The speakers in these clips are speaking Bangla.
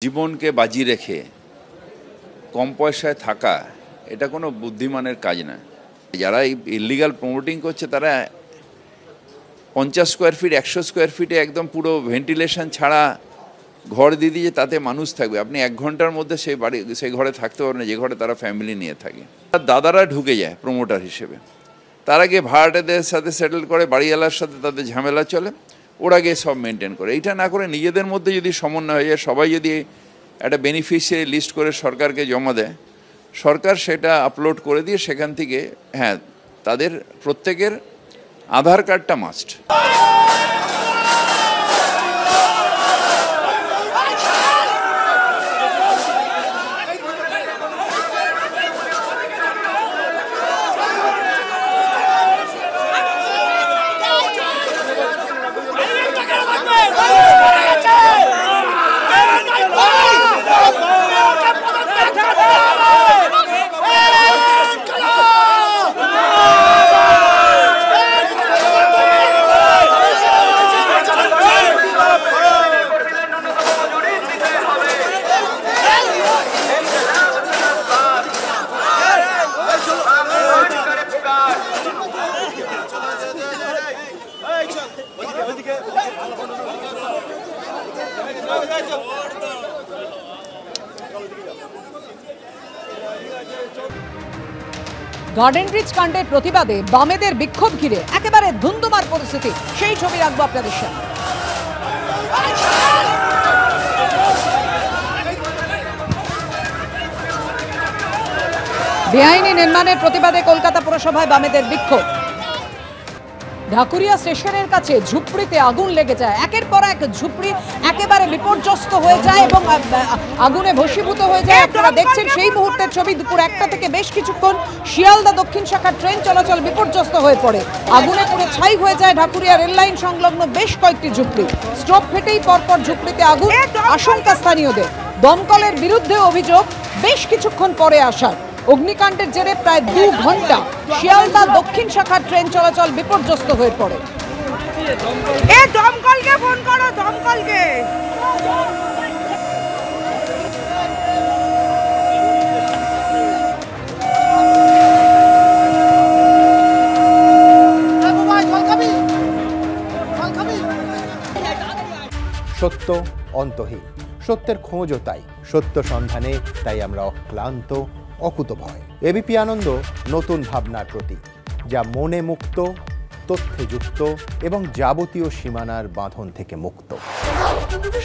জীবনকে বাজি রেখে কম পয়সায় থাকা এটা কোনো বুদ্ধিমানের কাজ না। যারা ইলিগাল প্রমোটিং করছে তারা 50 স্কোয়ার ফিট 100 স্কোয়ার ফিটে একদম পুরো ভেন্টিলেশন ছাড়া ঘর দিয়ে দিয়ে তাতে মানুষ থাকবে। আপনি 1 ঘন্টার মধ্যে সেই ঘরে থাকতে পারবেন না যে ঘরে তারা ফ্যামিলি নিয়ে থাকে। দাদারা ঢুকে যায় প্রমোটার হিসেবে, তারা গিয়ে ভাড়াটেদের সাথে সেটেল করে, বাড়িওয়ালার সাথে তাদের ঝামেলা চলে, ওরা গিয়ে সব মেনটেন করে। এইটা না করে নিজেদের মধ্যে যদি সমন্বয় হয়ে যায়, সবাই যদি একটা বেনিফিশিয়ারি লিস্ট করে সরকারকে জমা দেয়, সরকার সেটা আপলোড করে দিয়ে সেখান থেকে তাদের প্রত্যেকের আধার কার্ডটা মাস্ট। গার্ডেন ব্রিজ কাণ্ডের প্রতিবাদে বামেদের বিক্ষোভ ঘিরে একেবারে ধুন্ধুমার পরিস্থিতি, সেই ছবি রাখবো আপনাদের সামনে। বেআইনি নির্মাণের প্রতিবাদে কলকাতা পুরসভায় বামেদের বিক্ষোভ। ঢাকুরিয়া স্টেশনের কাছে ঝুপড়িতে আগুন লেগে যায়, একের পর এক ঝুপড়ি একেবারে বিপর্যস্ত হয়ে যায় এবং আগুনে ভস্মীভূত হয়ে যায়। আপনারা দেখছেন সেই মুহূর্তের ছবি। দুপুর 1টা থেকে বেশ কিছুক্ষণ শিয়ালদা দক্ষিণ শাখার ট্রেন চলাচল বিপর্যস্ত হয়ে পড়ে। আগুনে পুরো ছাই হয়ে যায় ঢাকুরিয়া রেললাইন সংলগ্ন বেশ কয়েকটি ঝুপড়ি। স্টোভ ফেটেই পরপর ঝুপড়িতে আগুন, আশঙ্কা স্থানীয়দের। দমকলের বিরুদ্ধে অভিযোগ বেশ কিছুক্ষণ পরে আসার। অগ্নিকাণ্ডের জেরে প্রায় 2 ঘন্টা শিয়ালদা দক্ষিণ শাখার ট্রেন চলাচল বিপর্যস্ত হয়ে পড়ে। দমকলকে ফোন করো, দমকলকে। সত্য অন্তহীন, সত্যের খোঁজও তাই। সত্য সন্ধানে তাই আমরা অক্লান্ত, অকুতভয়। এবিপি আনন্দ নতুন ভাবনার প্রতীক, যা মনে মুক্ত, তথ্যে যুক্ত এবং যাবতীয় সীমানার বাঁধন থেকে মুক্ত।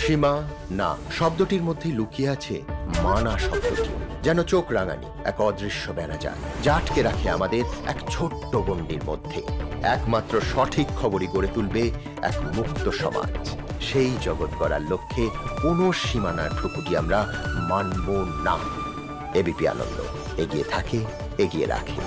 সীমা না শব্দটির মধ্যে লুকিয়ে আছে মানা শব্দটি, যেন চোখ রাঙানি এক অদৃশ্য ব্যানাজার, যা আটকে রাখে আমাদের এক ছোট্ট গণ্ডির মধ্যে। একমাত্র সঠিক খবরই গড়ে তুলবে এক মুক্ত সমাজ। সেই জগৎ গড়ার লক্ষ্যে কোনো সীমানার ঠুকুটি আমরা মানব না। এবিপি আনন্দ এগিয়ে থাকে, এগিয়ে রাখে।